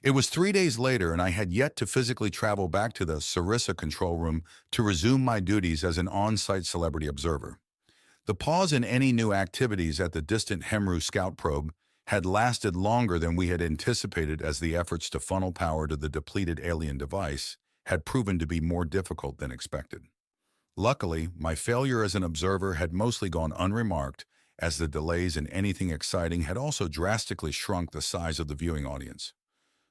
It was 3 days later, and I had yet to physically travel back to the Sarissa control room to resume my duties as an on-site celebrity observer. The pause in any new activities at the distant Hemru scout probe had lasted longer than we had anticipated, as the efforts to funnel power to the depleted alien device had proven to be more difficult than expected. Luckily, my failure as an observer had mostly gone unremarked, as the delays in anything exciting had also drastically shrunk the size of the viewing audience.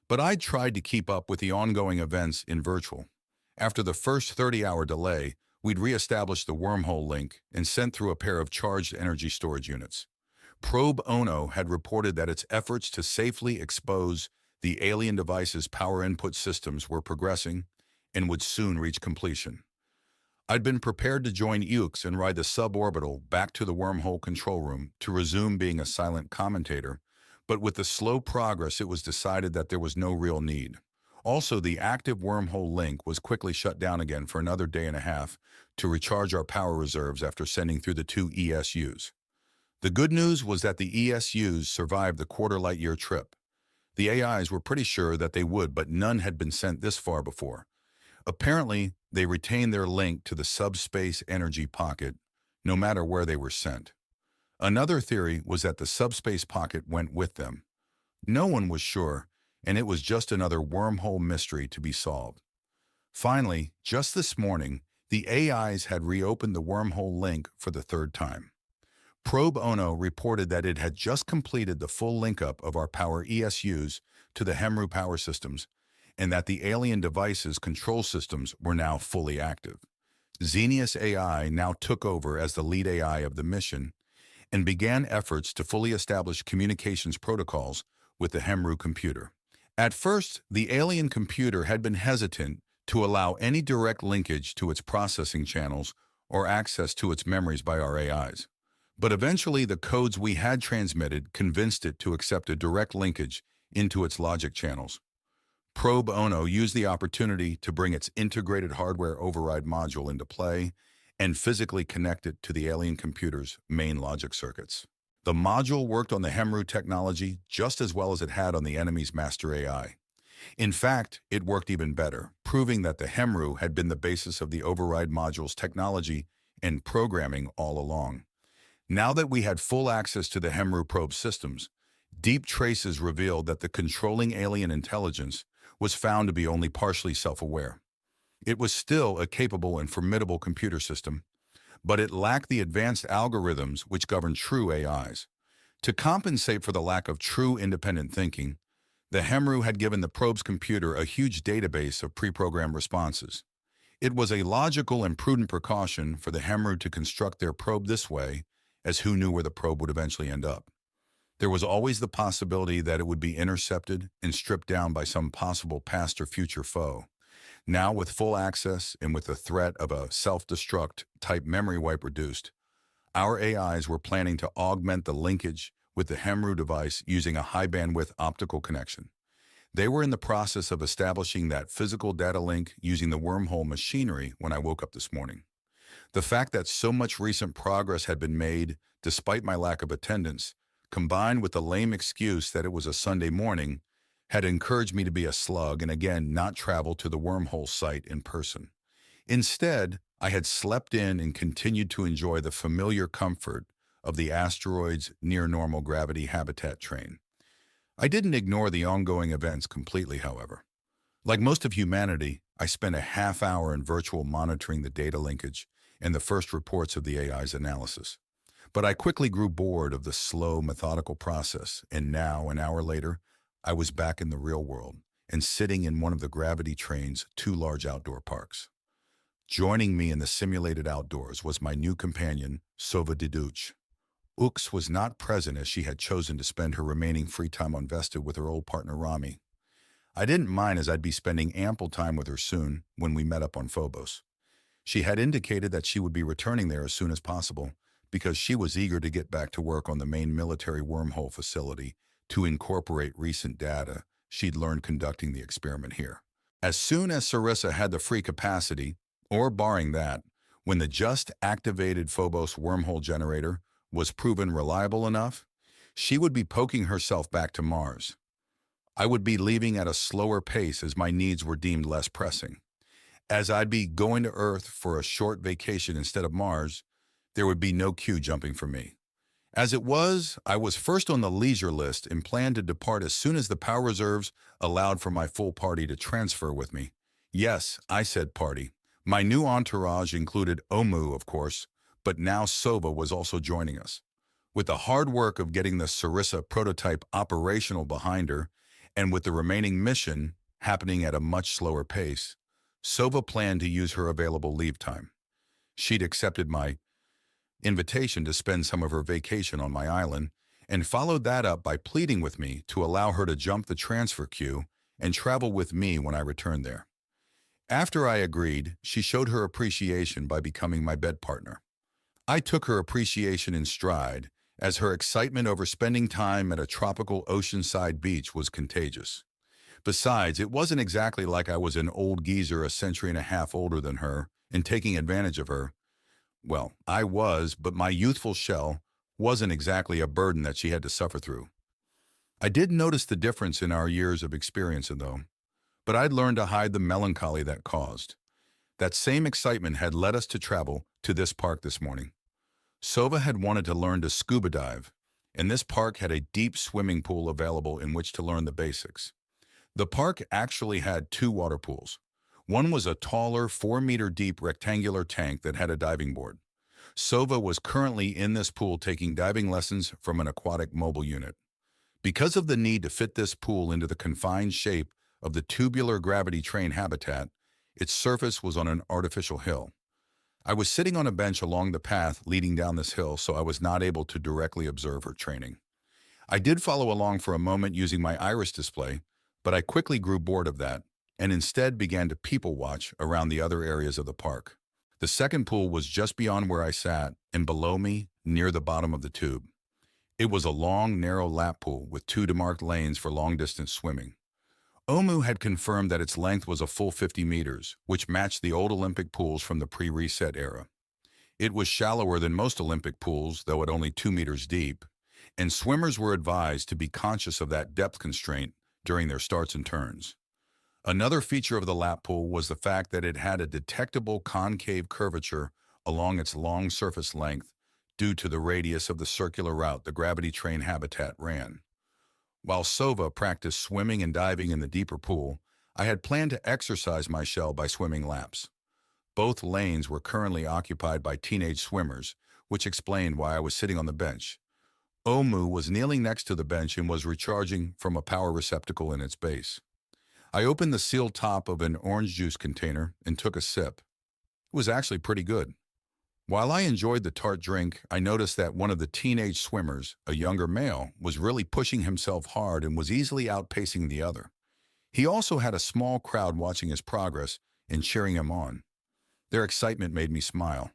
But I'd tried to keep up with the ongoing events in virtual. After the first 30-hour delay, we'd re-established the wormhole link and sent through a pair of charged energy storage units. Probe Ono had reported that its efforts to safely expose the alien device's power input systems were progressing and would soon reach completion. I'd been prepared to join Ukes and ride the suborbital back to the wormhole control room to resume being a silent commentator, but with the slow progress it was decided that there was no real need. Also, the active wormhole link was quickly shut down again for another day and a half to recharge our power reserves after sending through the 2 ESUs. The good news was that the ESUs survived the quarter-light-year trip. The AIs were pretty sure that they would, but none had been sent this far before. Apparently, they retained their link to the subspace energy pocket, no matter where they were sent. Another theory was that the subspace pocket went with them. No one was sure, and it was just another wormhole mystery to be solved. Finally, just this morning, the AIs had reopened the wormhole link for the 3rd time. Probe Ono reported that it had just completed the full link-up of our power ESUs to the Hemru power systems, and that the alien device's control systems were now fully active. Xenius AI now took over as the lead AI of the mission and began efforts to fully establish communications protocols with the Hemru computer. At first, the alien computer had been hesitant to allow any direct linkage to its processing channels or access to its memories by our AIs. But eventually, the codes we had transmitted convinced it to accept a direct linkage into its logic channels. Probe Ono used the opportunity to bring its integrated hardware override module into play and physically connect it to the alien computer's main logic circuits. The module worked on the Hemru technology just as well as it had on the enemy's master AI. In fact, it worked even better, proving that the Hemru had been the basis of the override module's technology and programming all along. Now that we had full access to the Hemru probe systems, deep traces revealed that the controlling alien intelligence was found to be only partially self-aware. It was still a capable and formidable computer system, but it lacked the advanced algorithms which govern true AIs. To compensate for the lack of true independent thinking, the Hemru had given the probe's computer a huge database of pre-programmed responses. It was a logical and prudent precaution for the Hemru to construct their probe this way, as who knew where the probe would eventually end up. There was always the possibility that it would be intercepted and stripped down by some possible past or future foe. Now, with full access and with the threat of a self-destruct type memory wipe reduced, our AIs were planning to augment the linkage with the Hemru device using a high-bandwidth optical connection. They were in the process of establishing that physical data link using the wormhole machinery when I woke up this morning. The fact that so much recent progress had been made, despite my lack of attendance, combined with the lame excuse that it was a Sunday morning, had encouraged me to be a slug and again not travel to the wormhole site in person. Instead, I had slept in and continued to enjoy the familiar comfort of the asteroid's near-normal gravity habitat train. I didn't ignore the ongoing events completely, however. Like most of humanity, I spent a half hour in virtual monitoring the data linkage and the first reports of the AI's analysis. But I quickly grew bored of the slow, methodical process, and now, an hour later, I was back in the real world and sitting in one of the gravity train's 2 large outdoor parks. Joining me in the simulated outdoors was my new companion, Sova Diduch. Ux was not present as she had chosen to spend her remaining free time on Vesta with her old partner Rami. I didn't mind, as I'd be spending ample time with her soon when we met up on Phobos. She had indicated that she would be returning there as soon as possible because she was eager to get back to work on the main military wormhole facility to incorporate recent data she'd learned conducting the experiment here. As soon as Sarissa had the free capacity, or barring that, when the just activated Phobos wormhole generator was proven reliable enough, she would be poking herself back to Mars. I would be leaving at a slower pace as my needs were deemed less pressing. As I'd be going to Earth for a short vacation instead of Mars, there would be no queue jumping for me. As it was, I was first on the leisure list and planned to depart as soon as the power reserves allowed for my full party to transfer with me. Yes, I said party. My new entourage included Omu, of course, but now Sova was also joining us. With the hard work of getting the Sarissa prototype operational behind her, and with the remaining mission happening at a much slower pace, Sova planned to use her available leave time. She'd accepted my invitation to spend some of her vacation on my island, and followed that up by pleading with me to allow her to jump the transfer queue and travel with me when I returned there. After I agreed, she showed her appreciation by becoming my bed partner. I took her appreciation in stride, as her excitement over spending time at a tropical oceanside beach was contagious. Besides, it wasn't exactly like I was an old geezer a century and a half older than her and taking advantage of her. Well, I was, but my youthful shell wasn't exactly a burden that she had to suffer through. I did notice the difference in our years of experience, though, but I'd learned to hide the melancholy that caused. That same excitement had led us to travel to this park this morning. Sova had wanted to learn to scuba dive, and this park had a deep swimming pool available in which to learn the basics. The park actually had two water pools. One was a taller, 4-meter-deep rectangular tank that had a diving board. Sova was currently in this pool taking diving lessons from an aquatic mobile unit. Because of the need to fit this pool into the confined shape of the tubular gravity train habitat, its surface was on an artificial hill. I was sitting on a bench along the path leading down this hill, so I was not able to directly observe her training. I did follow along for a moment using my iris display, but I quickly grew bored of that, and instead began to people watch around the other areas of the park. The second pool was just beyond where I sat, and below me, near the bottom of the tube. It was a long, narrow lap pool with two demarked lanes for long-distance swimming. Omu had confirmed that its length was a full 50 meters, which matched the old Olympic pools from the pre-reset era. It was shallower than most Olympic pools, though at only 2 meters deep, and swimmers were advised to be conscious of that depth constraint during their starts and turns. Another feature of the lap pool was the fact that it had a detectable concave curvature along its long surface length due to the radius of the circular route the gravity train habitat ran. While Sova practiced swimming and diving in the deeper pool, I had planned to exercise my shell by swimming laps. Both lanes were currently occupied by teenage swimmers, which explained why I was sitting on the bench. Omu was kneeling next to the bench and was recharging from a power receptacle in its base. I opened the sealed top of an orange juice container and took a sip. It was actually pretty good. While I enjoyed the tart drink, I noticed that one of the teenage swimmers, a younger male, was really pushing himself hard and was easily outpacing the other. He also had a small crowd watching his progress and cheering him on. Their excitement made me smile.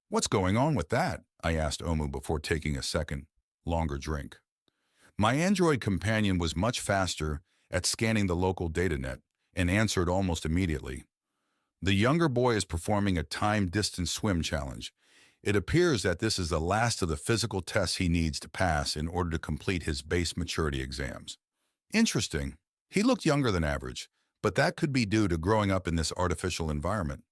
"What's going on with that?" I asked Omu before taking a second, longer drink. My android companion was much faster at scanning the local datanet and answered almost immediately. "The younger boy is performing a time-distance swim challenge. It appears that this is the last of the physical tests he needs to pass in order to complete his base maturity exams." Interesting. He looked younger than average, but that could be due to growing up in this artificial environment.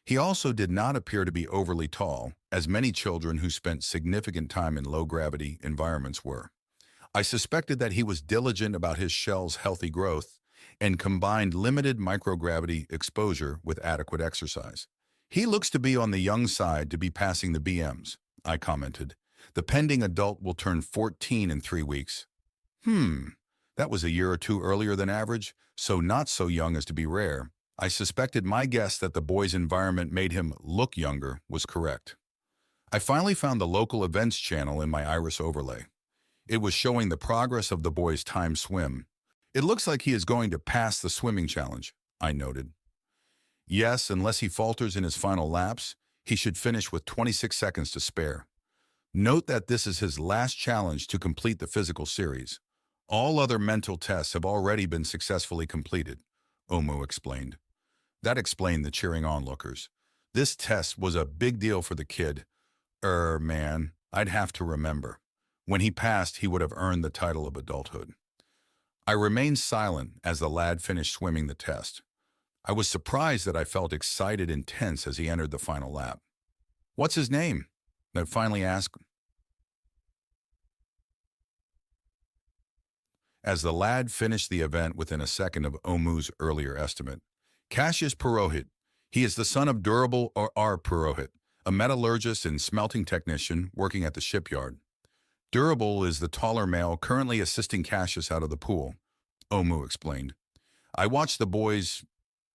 He also did not appear to be overly tall, as many children who spent significant time in low-gravity environments were. I suspected that he was diligent about his shell's healthy growth and combined limited microgravity exposure with adequate exercise. "He looks to be on the young side to be passing the BMs," I commented. "The pending adult will turn 14 in 3 weeks. That was a year or two earlier than average, so not so young as to be rare." I suspected my guess that the boy's environment made him look younger was correct. I finally found the local events channel in my iris overlay. It was showing the progress of the boy's time swim. "It looks like he is going to pass the swimming challenge," I noted. "Yes, unless he falters in his final laps, he should finish with 26 seconds to spare. Note that this is his last challenge to complete the physical series. All other mental tests have already been successfully completed," Omu explained. That explained the cheering onlookers. This test was a big deal for the kid. Man, I'd have to remember. When he passed, he would have earned the title of adulthood. I remained silent as the lad finished swimming the test. I was surprised that I felt excited and tense as he entered the final lap. "What's his name?" Ned finally asked. As the lad finished the event within a second of Omu's earlier estimate. "Cassius Purohit. He is the son of Durable or R. Purohit, a metallurgist and smelting technician working at the shipyard. Durable is the taller male currently assisting Cassius out of the pool," Omu explained. "I watched the boys,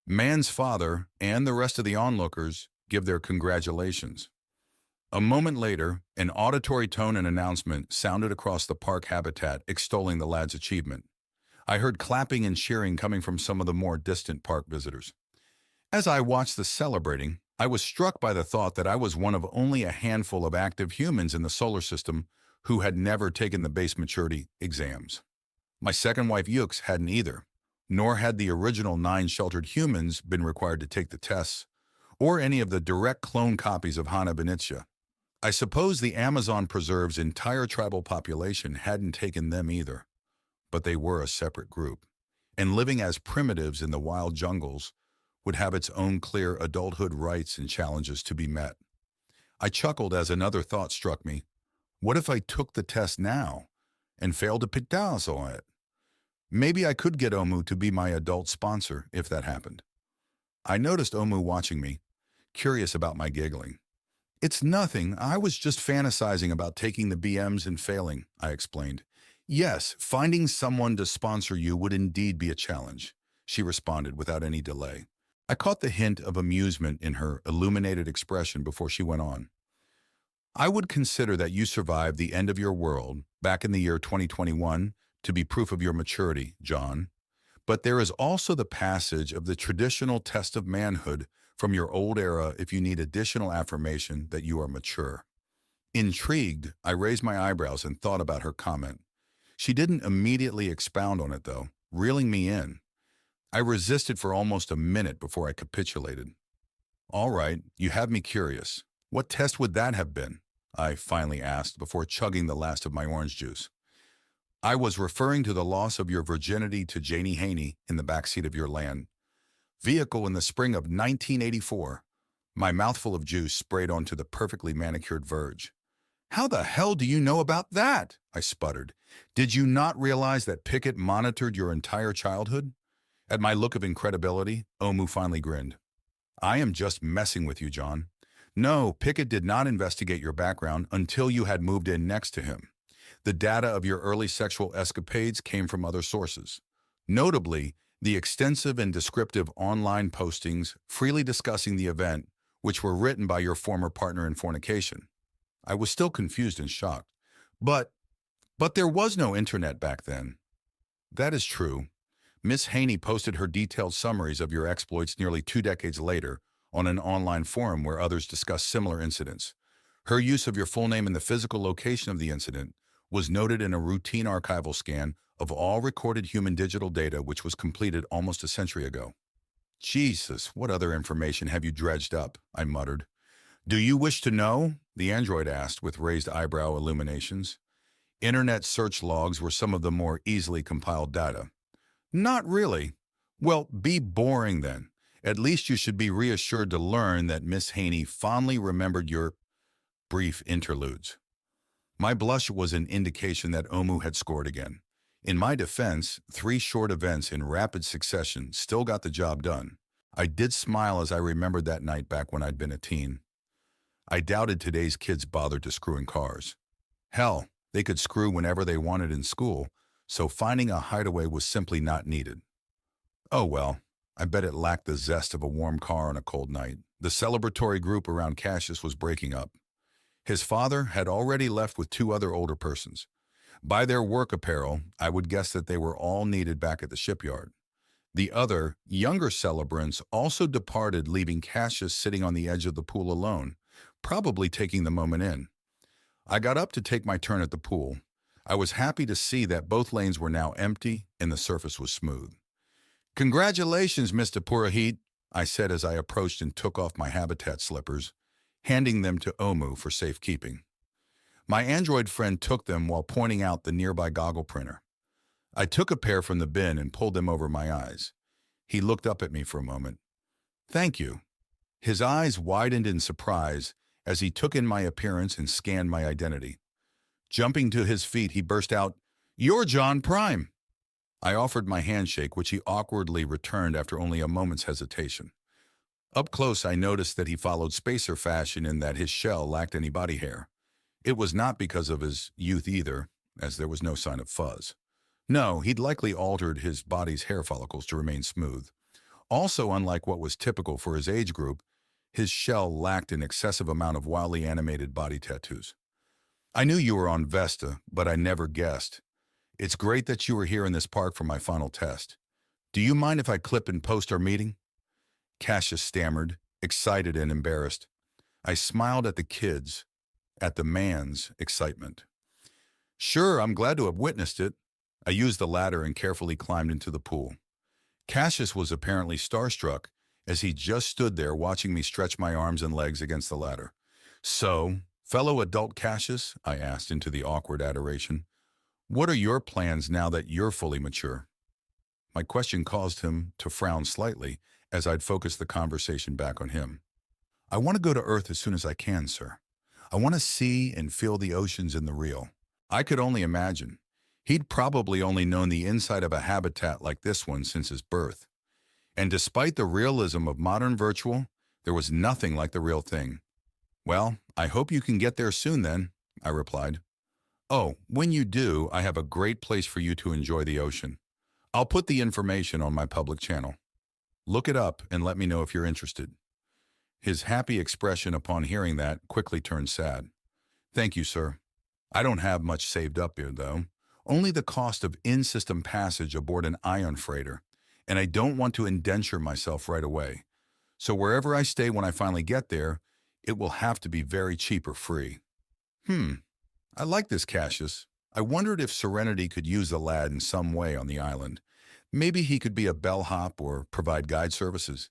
man's father, and the rest of the onlookers give their congratulations." A moment later, an auditory tone and announcement sounded across the park habitat extolling the lad's achievement. I heard clapping and cheering coming from some of the more distant park visitors. As I watched the celebrating, I was struck by the thought that I was one of only a handful of active humans in the solar system who had never taken the base maturity exams. My second wife Yux hadn't either, nor had the original 9 sheltered humans been required to take the tests, or any of the direct clone copies of Hana Benicia. I suppose the Amazon preserve's entire tribal population hadn't taken them either, but they were a separate group, and living as primitives in the wild jungles would have its own clear adulthood rights and challenges to be met. I chuckled as another thought struck me. What if I took the test now and failed to pass on it? Maybe I could get Omu to be my adult sponsor if that happened. I noticed Omu watching me, curious about my giggling. "It's nothing, I was just fantasizing about taking the BMs and failing," I explained. "Yes, finding someone to sponsor you would indeed be a challenge," she responded without any delay. I caught the hint of amusement in her illuminated expression before she went on. "I would consider that you survived the end of your world back in the year 2021 to be proof of your maturity, John. But there is also the passage of the traditional test of manhood from your old era if you need additional affirmation that you are mature." Intrigued, I raised my eyebrows and thought about her comment. She didn't immediately expound on it, though, reeling me in. I resisted for almost a minute before I capitulated. "All right, you have me curious. What test would that have been?" I finally asked before chugging the last of my orange juice. "I was referring to the loss of your virginity to Janie Haney in the backseat of your land vehicle in the spring of 1984. My mouthful of juice sprayed onto the perfectly manicured verge. "How the hell do you know about that?" I sputtered. "Did you not realize that Pickett monitored your entire childhood?" At my look of incredibility, Omu finally grinned. "I am just messing with you, John. No, Pickett did not investigate your background until you had moved in next to him. The data of your early sexual escapades came from other sources. Notably, the extensive and descriptive online postings freely discussing the event, which were written by your former partner in fornication." I was still confused and shocked. But there was no internet back then." "That is true. Miss Haney posted her detailed summaries of your exploits nearly 2 decades later on an online forum where others discussed similar incidents. Her use of your full name and the physical location of the incident was noted in a routine archival scan of all recorded human digital data which was completed almost a century ago." "Jesus, what other information have you dredged up?" I muttered. "Do you wish to know?" the android asked with raised eyebrow illuminations. Internet search logs were some of the more easily compiled data. "Not really." "Well, be boring then. At least you should be reassured to learn that Miss Haney fondly remembered your brief interludes." My blush was an indication that Omu had scored again. In my defense, 3 short events in rapid succession still got the job done. I did smile as I remembered that night back when I'd been a teen. I doubted today's kids bothered to screw in cars. Hell, they could screw whenever they wanted in school, so finding a hideaway was simply not needed. Oh well, I bet it lacked the zest of a warm car on a cold night. The celebratory group around Cassius was breaking up. His father had already left with 2 other older persons. By their work apparel, I would guess that they were all needed back at the shipyard. The other, younger celebrants also departed, leaving Cassius sitting on the edge of the pool alone, probably taking the moment in. I got up to take my turn at the pool. I was happy to see that both lanes were now empty and the surface was smooth. "Congratulations, Mr. Purohit," I said as I approached and took off my habitat slippers, handing them to Omu for safekeeping. My android friend took them while pointing out the nearby goggle printer. I took a pair from the bin and pulled them over my eyes. He looked up at me for a moment. "Thank you." His eyes widened in surprise as he took in my appearance and scanned my identity. Jumping to his feet, he burst out, "You're John Prime!" I offered my handshake, which he awkwardly returned after only a moment's hesitation. Up close, I noticed that he followed spacer fashion in that his shell lacked any body hair. It was not because of his youth either, as there was no sign of fuzz. No, he'd likely altered his body's hair follicles to remain smooth. Also, unlike what was typical for his age group, his shell lacked an excessive amount of wildly animated body tattoos. "I knew you were on Vesta, but I never guessed. It's great that you were here in this park for my final test. Do you mind if I clip and post our meeting?" Cassius stammered, excited and embarrassed. I smiled at the kids, at the man's excitement. "Sure, I'm glad to have witnessed it." I used the ladder and carefully climbed into the pool. Cassius was apparently starstruck as he just stood there watching me stretch my arms and legs against the ladder. "So, fellow adult Cassius," I asked into the awkward adoration, "what are your plans now that you're fully mature?" My question caused him to frown slightly as I'd focused the conversation back on him. "I want to go to Earth as soon as I can, sir. I want to see and feel the oceans in the real." I could only imagine. He'd probably only known the inside of a habitat like this one since his birth. And despite the realism of modern virtual, there was nothing like the real thing. "Well, I hope you can get there soon then," I replied. "Oh, when you do, I have a great place for you to enjoy the ocean. I'll put the information on my public channel. Look it up and let me know if you're interested." His happy expression upon hearing that quickly turned sad. "Thank you, sir. I don't have much saved up here, though. Only the cost of in-system passage aboard an ion freighter, and I don't want to indenture myself right away. So wherever I stay when I finally get there, it will have to be very cheap or free." I like this Cassius. I wondered if Serenity could use the lad in some way on the island. Maybe he could be a bellhop or provide guide services.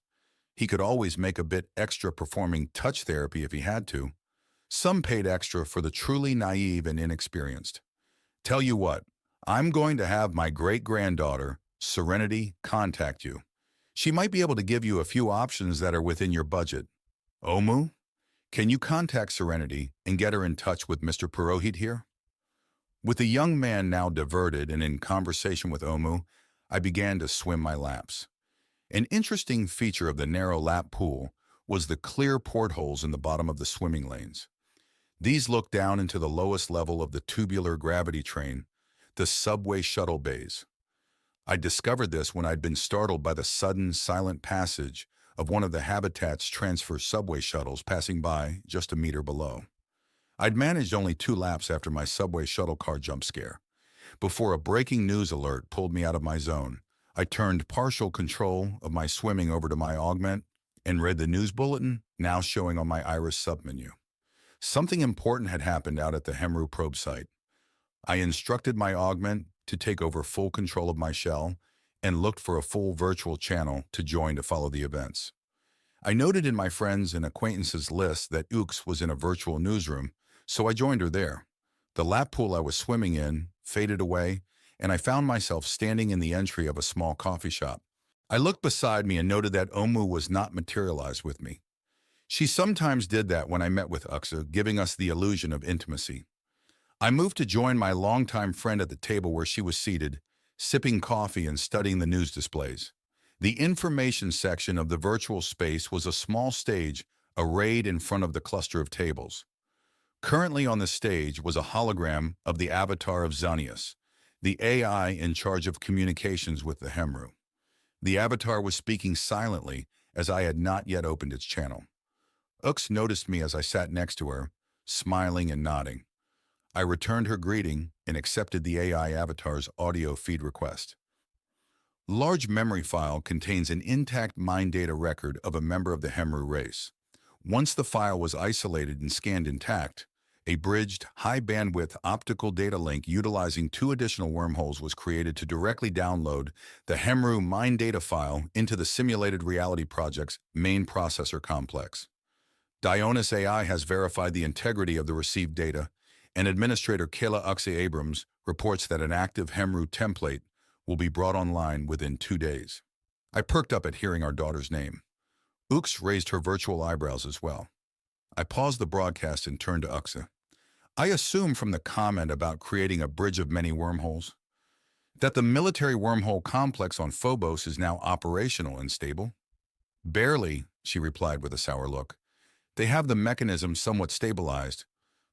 He could always make a bit extra performing touch therapy if he had to. Some paid extra for the truly naive and inexperienced. Tell you what, I'm going to have my great-granddaughter, Serenity, contact you. She might be able to give you a few options that are within your budget. Omu, can you contact Serenity and get her in touch with Mr. Purohit here? With the young man now diverted and in conversation with Omu, I began to swim my laps. An interesting feature of the narrow lap pool was the clear portholes in the bottom of the swimming lanes. These looked down into the lowest level of the tubular gravity train, the subway shuttle bays. I discovered this when I'd been startled by the sudden, silent passage of one of the habitat's transfer subway shuttles passing by just a meter below. I'd managed only 2 laps after my subway shuttle car jump scare. Before a breaking news alert pulled me out of my zone, I turned partial control of my swimming over to my augment and read the news bulletin now showing on my Iris submenu. Something important had happened out at the Hemru probe site. I instructed my augment to take over full control of my shell and looked for a full virtual channel to join to follow the events. I noted in my friends and acquaintances list that Ooks was in a virtual newsroom, so I joined her there. The lap pool I was swimming in faded away, and I found myself standing in the entry of a small coffee shop. I looked beside me and noted that Omu was not materialized with me. She sometimes did that when I met with Uksa, giving us the illusion of intimacy. I moved to join my longtime friend at the table where she was seated, sipping coffee and studying the news displays. The information section of the virtual space was a small stage arrayed in front of the cluster of tables. Currently on the stage was a hologram of the avatar of Xanius, the AI in charge of communications with the Hemru. The avatar was speaking silently as I had not yet opened its channel. Ux noticed me as I sat next to her, smiling and nodding. I returned her greeting and accepted the AI avatar's audio feed request. Large memory file contains an intact mind data record of a member of the Hemru race. Once the file was isolated and scanned intact, a bridged, high-bandwidth optical data link utilizing 2 additional wormholes was created to directly download the Hemru mind data file into the Simulated Reality Project's main processor complex. Dionys AI has verified the integrity of the received data, and Administrator Kayla Uxe Abrams reports that an active Hemru template will be brought online within 2 days. I perked up at hearing our daughter's name. Ux raised her virtual eyebrows as well. I paused the broadcast and turned to Uxa. I assume from the comment about creating a bridge of many wormholes that the military wormhole complex on Phobos is now operational and stable. Barely, she replied with a sour look. They have the mechanism somewhat stabilized,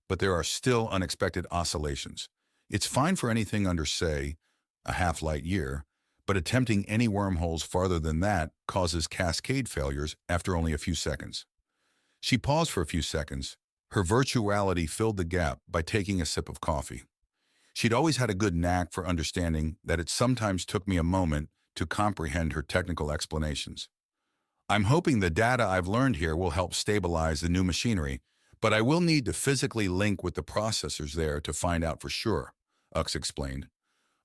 but there are still unexpected oscillations. It's fine for anything under, say, a half-light year, but attempting any wormholes farther than that causes cascade failures after only a few seconds. She paused for a few seconds. Her virtuality filled the gap by taking a sip of coffee. She'd always had a good knack for understanding that it sometimes took me a moment to comprehend her technical explanations. I'm hoping the data I've learned here will help stabilize the new machinery, but I will need to physically link with the processors there to find out for sure, Ux explained.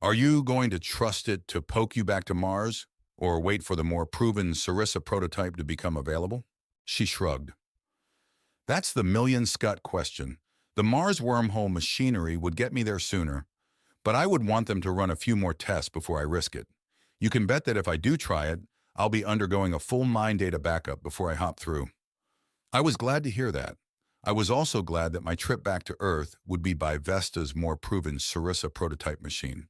Are you going to trust it to poke you back to Mars, or wait for the more proven Sarissa prototype to become available? She shrugged. That's the million-scut question. The Mars wormhole machinery would get me there sooner, but I would want them to run a few more tests before I risk it. You can bet that if I do try it, I'll be undergoing a full mine data backup before I hop through. I was glad to hear that. I was also glad that my trip back to Earth would be by Vesta's more proven Sarissa prototype machine.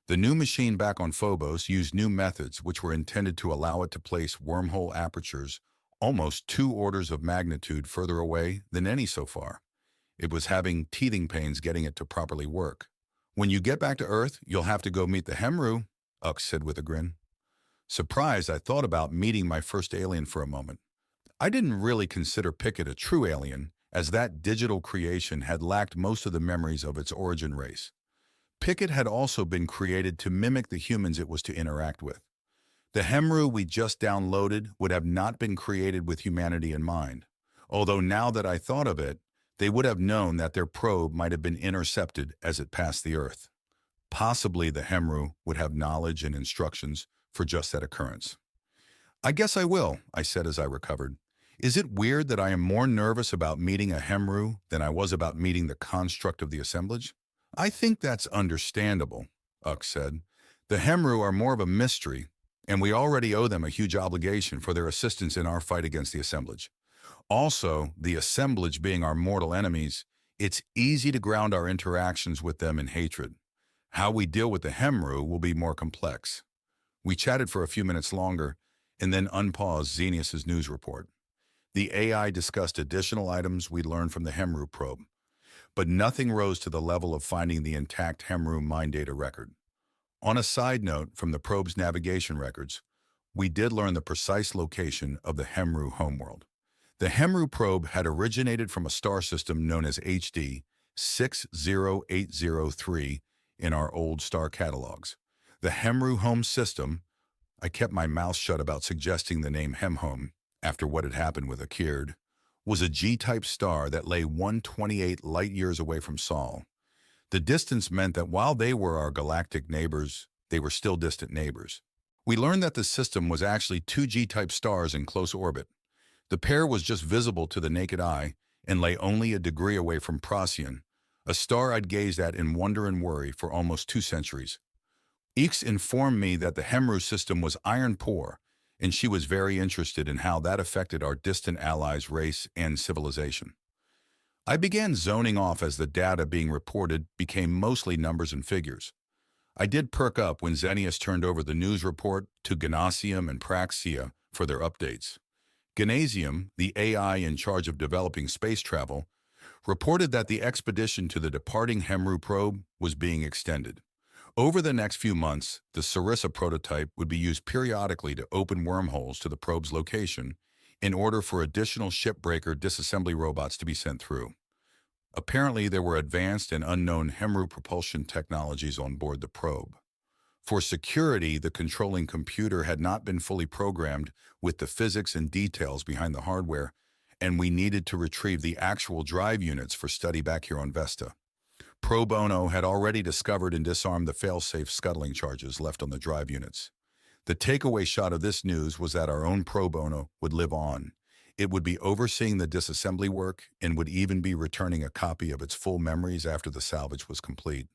The new machine back on Phobos used new methods which were intended to allow it to place wormhole apertures almost 2 orders of magnitude further away than any so far. It was having teething pains getting it to properly work. When you get back to Earth, you'll have to go meet the Hemru, Ux said with a grin. Surprised, I thought about meeting my first alien for a moment. I didn't really consider Pickett a true alien, as that digital creation had lacked most of the memories of its origin race. Pickett had also been created to mimic the humans it was to interact with. The Hemru we just downloaded would have not been created with humanity in mind, although now that I thought of it, they would have known that their probe might have been intercepted as it passed the Earth. Possibly the Hemru would have knowledge and instructions for just that occurrence. I guess I will, I said as I recovered. Is it weird that I am more nervous about meeting a Hemru than I was about meeting the construct of the assemblage? I think that's understandable, Ux said. The Hemru are more of a mystery, and we already owe them a huge obligation for their assistance in our fight against the assemblage. Also, the assemblage being our mortal enemies, it's easy to ground our interactions with them in hatred. How we deal with the Hemru will be more complex. We chatted for a few minutes longer, and then unpaused Xenius's news report. The AI discussed additional items we learned from the Hemru probe, but nothing rose to the level of finding the intact Hemru mine data record. On a side note from the probe's navigation records, we did learn the precise location of the Hemru homeworld. The Hemru probe had originated from a star system known as HD 60803 in our old star catalogs. The Hemru home system, I kept my mouth shut about suggesting the name Hemhome after what had happened with Akird, was a G-type star that lay 128 light-years away from Sol. The distance meant that while they were our galactic neighbors, they were still distant neighbors. We learned that the system was actually 2 G-type stars in close orbit. The pair was just visible to the naked eye and lay only a degree away from Procyon, a star I'd gazed at in wonder and worry for almost 2 centuries. Ix informed me that the Hemru system was iron poor, and she was very interested in how that affected our distant allies' race and civilization. I began zoning off as the data being reported became mostly numbers and figures. I did perk up when Xenius turned over the news report to Gymnasium and Praxia for their updates. Gymnasium, the AI in charge of developing space travel, reported that the expedition to the departing Hemru probe was being extended. Over the next few months, the Sarissa prototype would be used periodically to open wormholes to the probe's location in order for additional shipbreaker disassembly robots to be sent through. Apparently, there were advanced and unknown Hemru propulsion technologies on board the probe. For security, the controlling computer had not been fully programmed with the physics and details behind the hardware, and we needed to retrieve the actual drive units for study back here on Vesta. Pro Bono had already discovered and disarmed the fail-safe scuttling charges left on the drive units. The takeaway shot of this news was that our own Pro Bono would live on. It would be overseeing the disassembly work and would even be returning a copy of its full memories after the salvage was complete.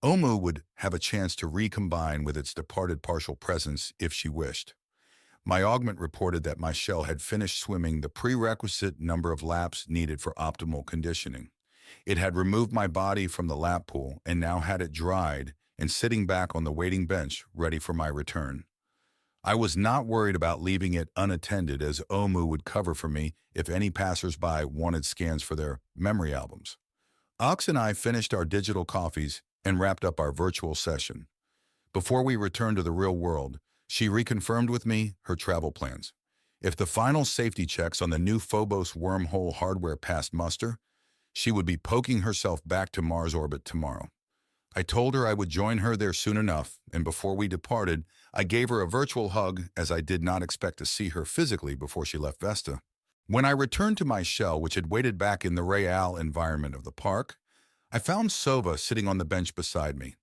Omu would have a chance to recombine with its departed partial presence if she wished. My augment reported that my shell had finished swimming the prerequisite number of laps needed for optimal conditioning. It had removed my body from the lap pool and now had it dried and sitting back on the waiting bench ready for my return. I was not worried about leaving it unattended, as Omu would cover for me if any passers-by wanted scans for their memory albums. Ox and I finished our digital coffees and wrapped up our virtual session. Before we returned to the real world, she reconfirmed with me her travel plans. If the final safety checks on the new Phobos wormhole hardware passed muster, she would be poking herself back to Mars orbit tomorrow. I told her I would join her there soon enough, and before we departed, I gave her a virtual hug, as I did not expect to see her physically before she left Vesta. When I returned to my shell, which had waited back in the Real environment of the park, I found Sova sitting on the bench beside me.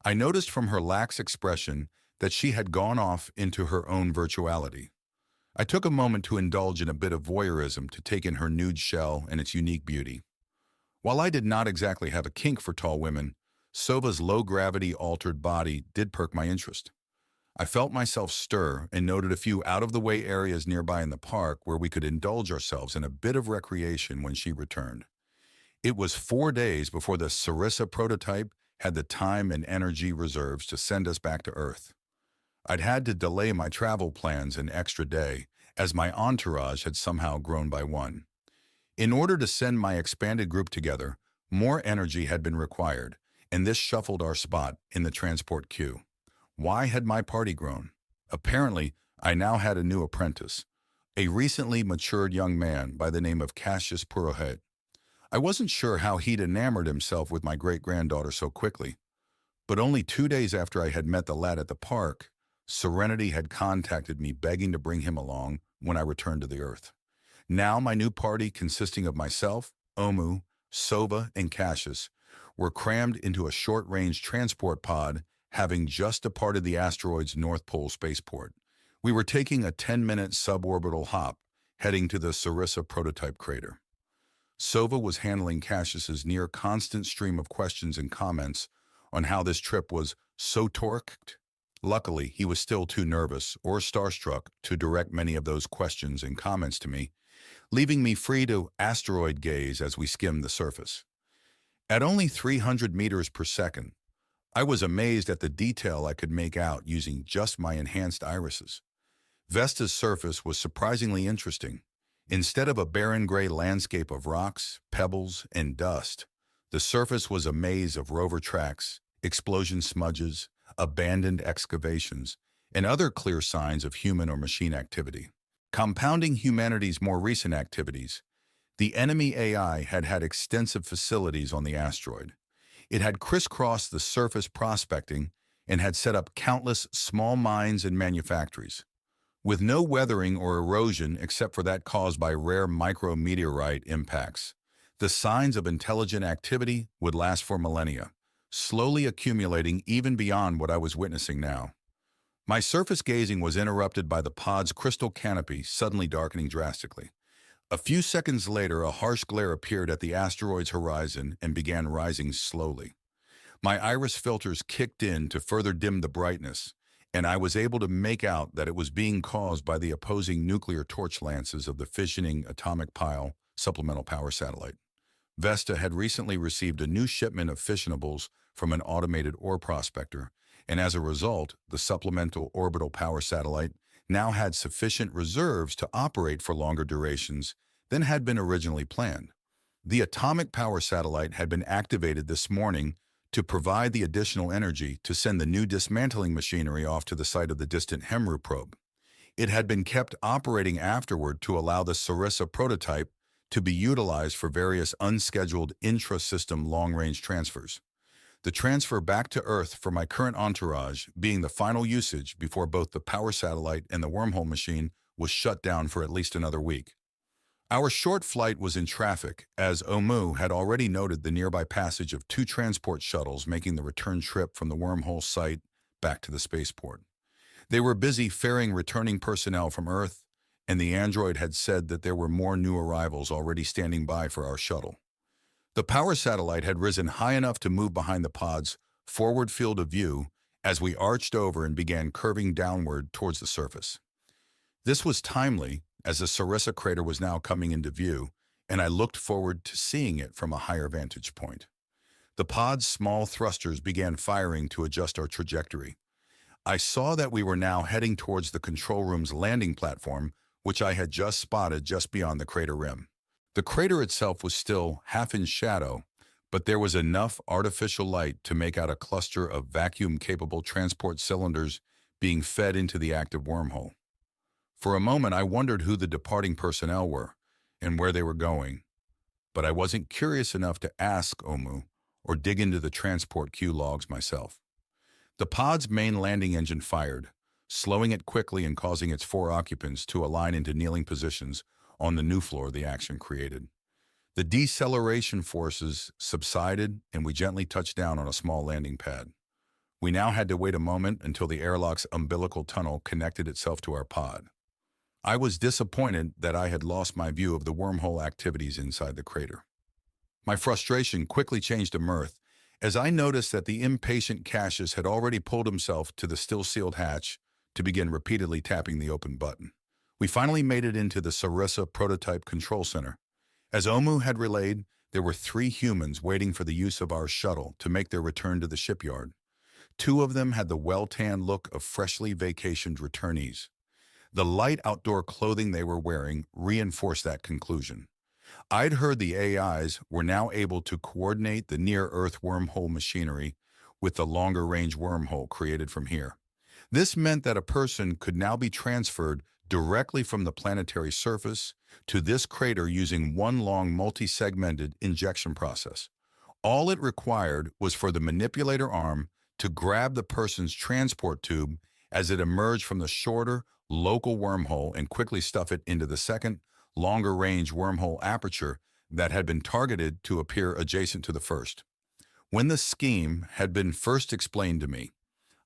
I noticed from her lax expression that she had gone off into her own virtuality. I took a moment to indulge in a bit of voyeurism to take in her nude shell and its unique beauty. While I did not exactly have a kink for tall women, Sova's low-gravity altered body did perk my interest. I felt myself stir and noted a few out-of-the-way areas nearby in the park where we could indulge ourselves in a bit of recreation when she returned. It was 4 days before the Sarissa prototype had the time and energy reserves to send us back to Earth. I'd had to delay my travel plans an extra day, as my entourage had somehow grown by one. In order to send my expanded group together, more energy had been required, and this shuffled our spot in the transport queue. Why had my party grown? Apparently, I now had a new apprentice, a recently matured young man by the name of Cassius Purohit. I wasn't sure how he'd enamored himself with my great-granddaughter so quickly, but only 2 days after I had met the lad at the park, Serenity had contacted me begging to bring him along when I returned to the Earth. Now my new party, consisting of myself, Omu, Sova, and Cassius, were crammed into a short-range transport pod, having just departed the asteroid's North Pole spaceport. We were taking a 10-minute suborbital hop, heading to the Sarissa prototype crater. Sova was handling Cassius's near-constant stream of questions and comments on how this trip was so torqued. Luckily, he was still too nervous or starstruck to direct many of those questions and comments to me, leaving me free to asteroid gaze as we skimmed the surface. At only 300 meters per second, I was amazed at the detail I could make out using just my enhanced irises. Vesta's surface was surprisingly interesting. Instead of a barren gray landscape of rocks, pebbles, and dust, the surface was a maze of rover tracks, explosion smudges, abandoned excavations, and other clear signs of human or machine activity. Compounding humanity's more recent activities, the enemy AI had had extensive facilities on the asteroid. It had crisscrossed the surface prospecting and had set up countless small mines and manufactories. With no weathering or erosion except for that caused by rare micrometeorite impacts, the signs of intelligent activity would last for millennia, slowly accumulating even beyond what I was witnessing now. My surface gazing was interrupted by the pod's crystal canopy suddenly darkening drastically. A few seconds later, a harsh glare appeared at the asteroid's horizon and began rising slowly. My iris filters kicked in to further dim the brightness, and I was able to make out that it was being caused by the opposing nuclear torch lances of the fissioning atomic pile supplemental power satellite. Vesta had recently received a new shipment of fissionables from an automated ore prospector, and as a result, the supplemental orbital power satellite now had sufficient reserves to operate for longer durations than had been originally planned. The atomic power satellite had been activated this morning to provide the additional energy to send the new dismantling machinery off to the site of the distant Hemru probe. It had been kept operating afterward to allow the Sarissa prototype to be utilized for various unscheduled intra-system long-range transfers. The transfer back to Earth for my current entourage being the final usage before both the power satellite and the wormhole machine was shut down for at least another week. Our short flight was in traffic, as Omu had already noted the nearby passage of 2 transport shuttles making the return trip from the wormhole site back to the spaceport. They were busy ferrying returning personnel from Earth, and the android had said that there were more new arrivals already standing by for our shuttle. The power satellite had risen high enough to move behind the pods forward field of view, as we arched over and began curving downward towards the surface. This was timely, as the Sarissa crater was now coming into view, and I looked forward to seeing it from a higher vantage point. The pod's small thrusters began firing to adjust our trajectory. I saw that we were now heading towards the control room's landing platform, which I had just spotted just beyond the crater rim. The crater itself was still half in shadow, but there was enough artificial light to make out a cluster of vacuum-capable transport cylinders being fed into the active wormhole. For a moment, I wondered who the departing personnel were and where they were going, but I wasn't curious enough to ask Omu or dig into the transport queue logs myself. The pod's main landing engine fired, slowing it quickly and causing its 4 occupants to align into kneeling positions on the new floor the action created. The deceleration forces subsided, and we gently touched down on a small landing pad. We now had to wait a moment until the airlock's umbilical tunnel connected itself to our pod. I was disappointed that I had lost my view of the wormhole activities inside the crater. My frustration quickly changed to mirth as I noticed that the impatient Cassius had already pulled himself to the still-sealed hatch to begin repeatedly tapping the open button. We finally made it into the Sarissa prototype control center. As Omu had relayed, there were 3 humans waiting for the use of our shuttle to make their return to the shipyard. 2 of them had the well-tanned look of freshly vacationed returnees. The light outdoor clothing they were wearing reinforced that conclusion. I'd heard the AIs were now able to coordinate the near-Earth wormhole machinery with the longer-range wormhole created from here. This meant that a person could now be transferred directly from the planetary surface to this crater using one long multi-segmented injection process. All it required was for the manipulator arm to grab the person's transport tube as it emerged from the shorter, local wormhole and quickly stuff it into the second, longer-range wormhole aperture that had been targeted to appear adjacent to the first. When the scheme had been first explained to me,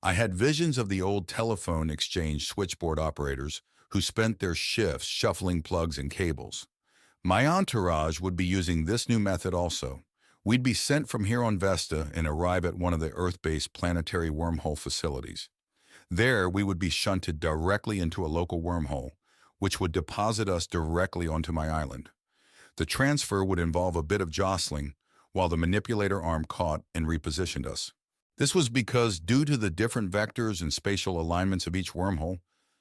I had visions of the old telephone exchange switchboard operators who spent their shifts shuffling plugs and cables. My entourage would be using this new method also. We'd be sent from here on Vesta and arrive at one of the Earth-based planetary wormhole facilities. There, we would be shunted directly into a local wormhole, which would deposit us directly onto my island. The transfer would involve a bit of jostling, while the manipulator arm caught and repositioned us. This was because, due to the different vectors and spatial alignments of each wormhole,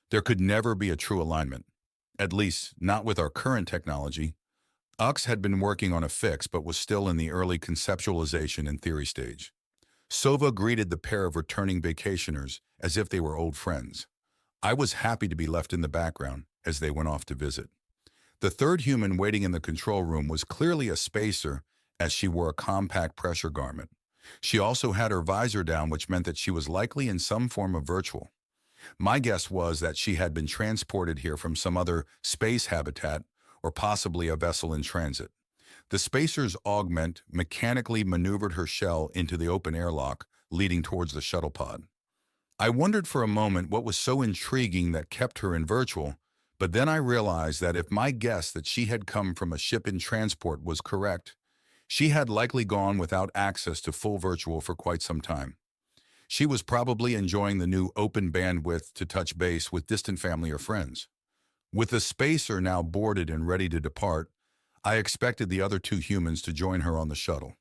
there could never be a true alignment. At least, not with our current technology. Ux had been working on a fix, but was still in the early conceptualization and theory stage. Sova greeted the pair of returning vacationers as if they were old friends. I was happy to be left in the background as they went off to visit. The third human waiting in the control room was clearly a spacer, as she wore a compact pressure garment. She also had her visor down, which meant that she was likely in some form of virtual. My guess was that she had been transported here from some other space habitat or possibly a vessel in transit. The spacer's augment mechanically maneuvered her shell into the open airlock, leading towards the shuttle pod. I wondered for a moment what was so intriguing that kept her in virtual, but then I realized that if my guess that she had come from a ship in transport was correct, she had likely gone without access to full virtual for quite some time. She was probably enjoying the new open bandwidth to touch base with distant family or friends. With the spacer now boarded and ready to depart, I expected the other 2 humans to join her on the shuttle.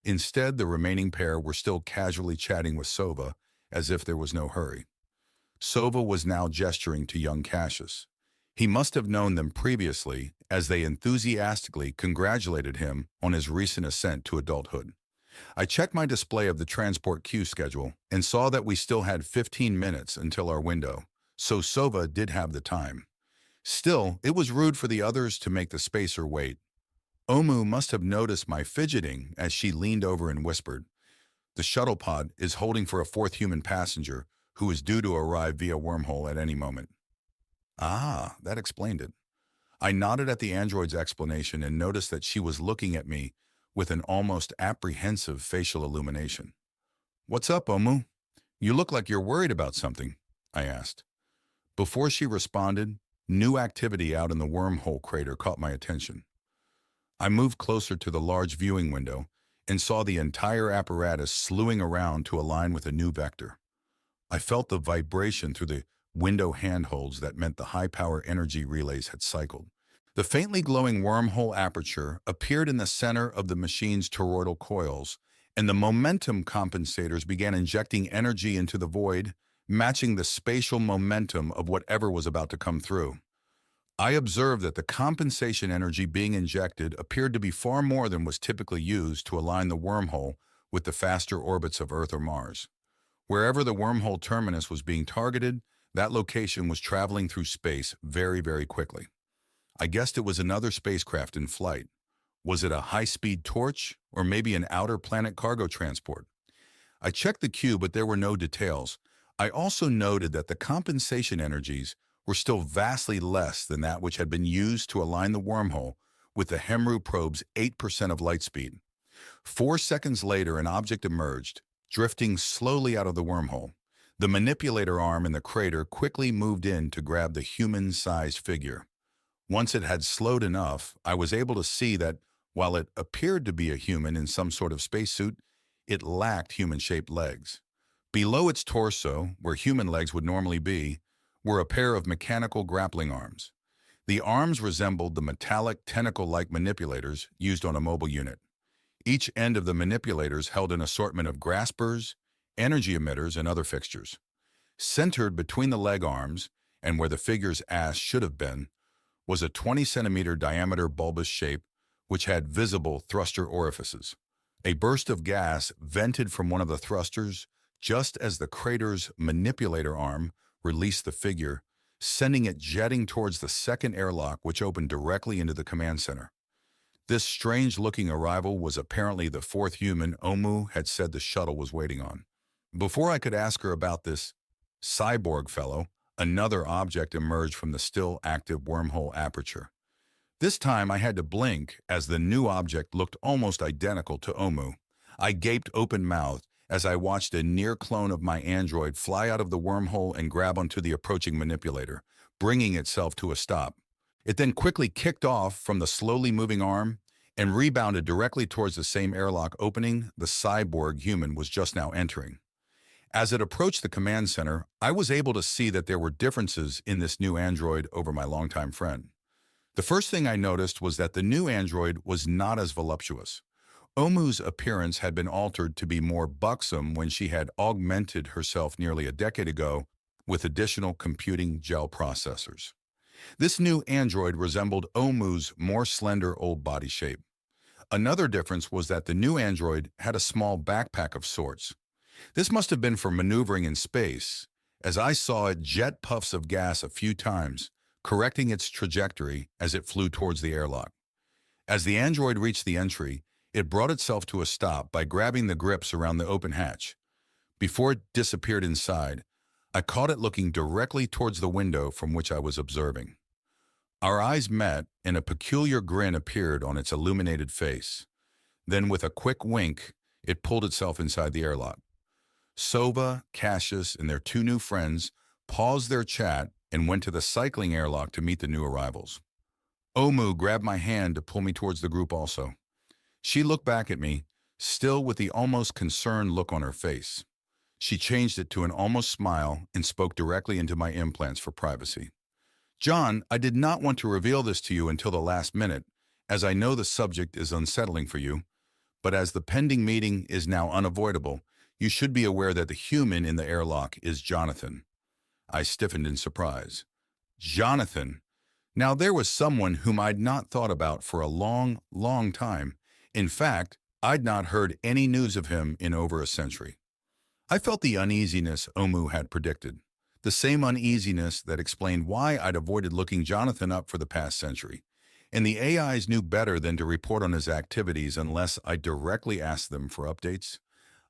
Instead, the remaining pair were still casually chatting with Sova, as if there was no hurry. Sova was now gesturing to young Cassius. He must have known them previously, as they enthusiastically congratulated him on his recent ascent to adulthood. I checked my display of the transport queue schedule and saw that we still had 15 minutes until our window, so Sova did have the time. Still, it was rude for the others to make the spacer wait. Omu must have noticed my fidgeting as she leaned over and whispered, "The shuttle pod is holding for a 4th human passenger who is due to arrive via wormhole at any moment." Ah, that explained it. I nodded at the android's explanation and noticed that she was looking at me with an almost apprehensive facial illumination. "What's up, Omu? You look like you're worried about something," I asked. Before she responded, new activity out in the wormhole crater caught my attention. I moved closer to the large viewing window and saw the entire apparatus slewing around to align with a new vector. I felt the vibration through the window handholds that meant the high-power energy relays had cycled. The faintly glowing wormhole aperture appeared in the center of the machine's toroidal coils, and the momentum compensators began injecting energy into the void, matching the spatial momentum of whatever was about to come through. I observed that the compensation energy being injected appeared to be far more than was typically used to align the wormhole with the faster orbits of Earth or Mars. Wherever the wormhole terminus was being targeted, that location was traveling through space very, very quickly. I guessed it was another spacecraft in flight. Was it a high-speed torch, or maybe an outer planet cargo transport? I checked the queue, but there were no details. I also noted that the compensation energies were still vastly less than that which had been used to align the wormhole with the Hemru probe's 8% of light speed. 4 seconds later, an object emerged, drifting slowly out of the wormhole. The manipulator arm in the crater quickly moved in to grab the human-sized figure. Once it had slowed enough, I was able to see that while it appeared to be a human in some sort of spacesuit, it lacked human-shaped legs. Below its torso, where human legs would normally be, were a pair of mechanical grappling arms. The arms resembled the metallic tentacle-like manipulators used on a mobile unit. Each end of the manipulators held an assortment of graspers, energy emitters, and other fixtures. Centered between the leg arms, and where the figure's ass should have been, was a 20-centimeter diameter bulbous shape which had visible thruster orifices. A burst of gas vented from one of the thrusters just as the crater's manipulator arm released the figure, sending it jetting towards the second airlock, which opened directly into the command center. This strange-looking arrival was apparently the fourth human Omu had said the shuttle was waiting on. Before I could ask her about this cyborg fellow, another object emerged from the still active wormhole aperture. This time I had to blink as the new object looked almost identical to Omu. I gaped open-mouthed as I watched a near clone of my android fly out of the wormhole and grab onto the approaching manipulator, bringing itself to a stop. It then quickly kicked off from the slowly moving arm and rebounded directly towards the same airlock opening the cyborg human was just now entering. As it approached the command center, I was able to see that there were differences in this new android over my longtime friend. The first thing I noticed was that the new android was not as voluptuous. Omu's appearance had been altered to be more buxom when she had augmented herself nearly a decade ago with additional computing gel processors. This new android resembled Omu's more slender old body shape. Another difference was that the new android had a small backpack of sorts. This must have been for maneuvering in space, as I saw it jet puffs of gas a few times, correcting its trajectory as it flew towards the airlock. As the android reached the entry, it brought itself to a stop by grabbing the grips around the open hatch. Before it disappeared inside, I caught it looking directly towards the window from which I was observing. Our eyes met, and a peculiar grin appeared on its illuminated face. Then, with a quick wink, it pulled itself inside the airlock. Sova, Cassius, and their 2 new friends paused their chat and went to the cycling airlock to meet the new arrivals. Omu grabbed my hand to pull me towards the group also. She looked back at me, still with the almost concerned look on her face. She changed it to an almost smile and spoke directly into my implants for privacy. John, I did not want to reveal this to you until the last minute, as I know the subject is unsettling for you, but as the pending meeting is now unavoidable, you should be aware that the human in the airlock is Ch.10. I stiffened in surprise. Ch.10. Now there was someone whom I'd not thought about for a long, long time. In fact, I'd not heard any news of him in over a century. I felt the uneasiness Omu had predicted, the same uneasiness that explained why I'd avoided looking Ch.10 up for the past century. And the AIs knew better than to report on his activities unless I directly asked them for updates.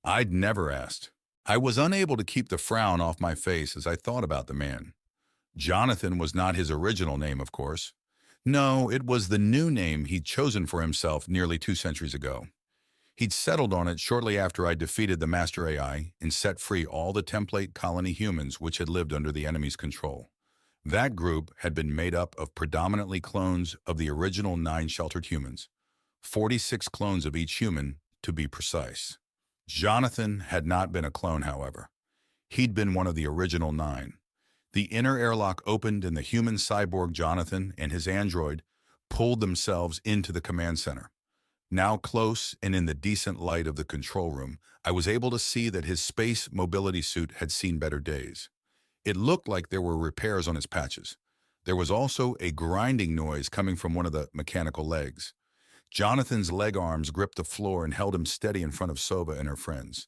I'd never asked. I was unable to keep the frown off my face as I thought about the man. Ch.10 was not his original name, of course. No, it was the new name he'd chosen for himself nearly 2 centuries ago. He'd settled on it shortly after I defeated the Master AI and set free all the template colony humans which had lived under the enemy's control. That group had been made up of predominantly clones of the original 9 sheltered humans, 46 clones of each human to be precise. Jonathan had not been a clone, however. He'd been one of the original 9. The inner airlock opened and the human cyborg Jonathan and his android pulled themselves into the command center. Now close and in the decent light of the control room, I was able to see that his space mobility suit had seen better days. It looked like there were repairs on his patches. There was also a grinding noise coming from one of the mechanical legs. Jonathan's leg arms gripped the floor and held him steady in front of Soba and her friends.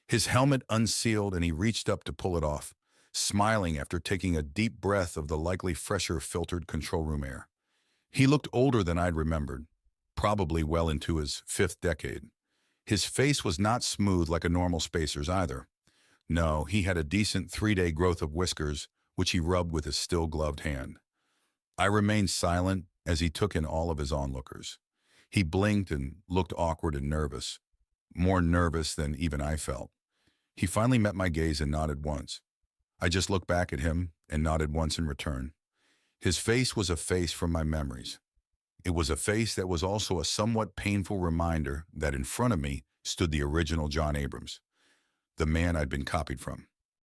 His helmet unsealed and he reached up to pull it off, smiling after taking a deep breath of the likely fresher filtered control room air. He looked older than I'd remembered, probably well into his 5th decade. His face was not smooth like a normal spacer's either. No, he had a decent 3-day growth of whiskers, which he rubbed with his still-gloved hand. I remained silent as he took in all of his onlookers. He blinked and looked awkward and nervous, more nervous than even I felt. He finally met my gaze and nodded once. I just looked back at him and nodded once in return. His face was a face from my memories. It was a face that was also a somewhat painful reminder that in front of me stood the original John Abrams, the man I'd been copied from.